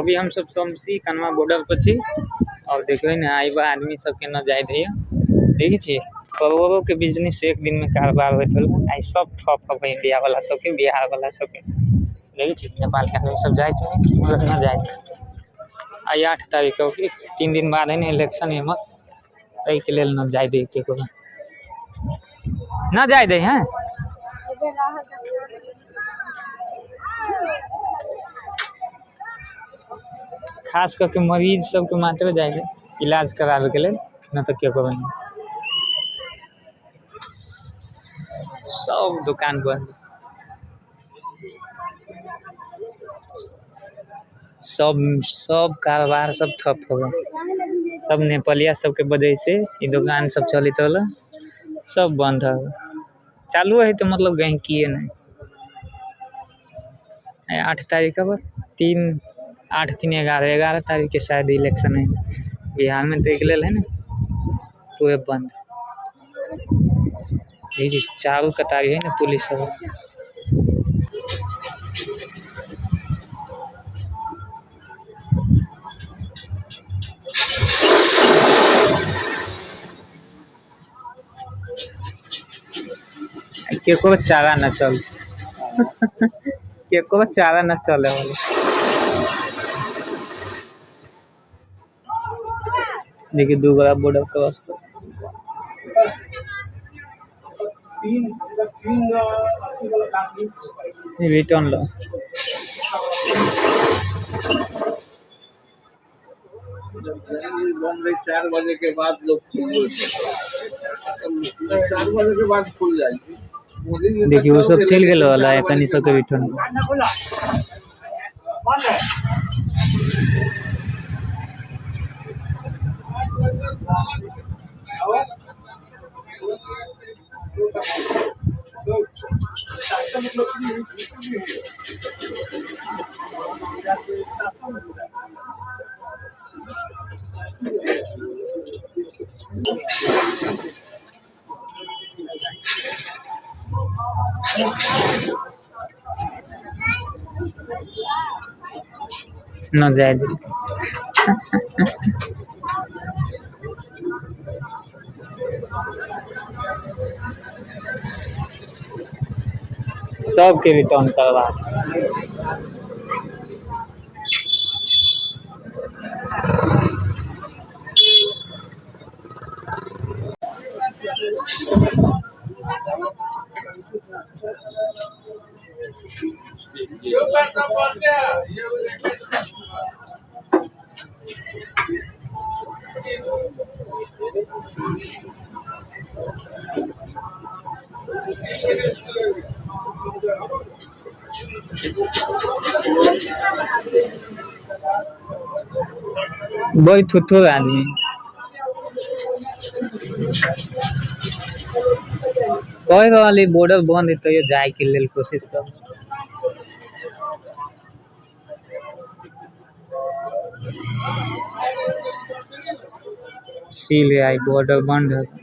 अभी हम सब शमसी कनवा बॉर्डर पर छी और देखिए ना आइबा आदमी सबके न जाए थे देखी छी करोड़ों के बिजनेस एक दिन में कारोबार होत होला आई सब ठप हो इंडिया वाला सबके बिहार वाला सबके देखी छी नेपाल के आदमी सब जाए छे मतलब न जाए आई 8 तारीख के 3 दिन बाद है ना इलेक्शन है मत तई के लेल न जाए दे के को न जाए दे हैं खास करके मरीज सबके मात्र जाए इलाज करावे के लिए न तो के को सब दुकान बंद सब कारोबार सब ठप हो गए सब नेपालिया सबके वजह से ये दुकान सब चलित होला सब बंद है चालू है तो मतलब गहकी नहीं 8 तारीख का 8 3 11 तारीख के शायद इलेक्शन है बिहार में तो एक लेल है ना पूरे बंद जी चारों कतारी है ना पुलिस सब केको चारा न चल केको चारा न चले वाले देखिए दो बड़ा बॉर्डर क्रॉस कर रिटर्न लो 4 बजे के बाद लोग 4 बजे के बाद खुल जाएगी देखिए वो सब चल गए वाला है कनी सब के रिटर्न न जाए दे सबके रिटर्न करवा वही थुथुर आदमी कह रहा बॉर्डर बंद है तो ये जाए के लिए कोशिश कर सील है आई बॉर्डर बंद है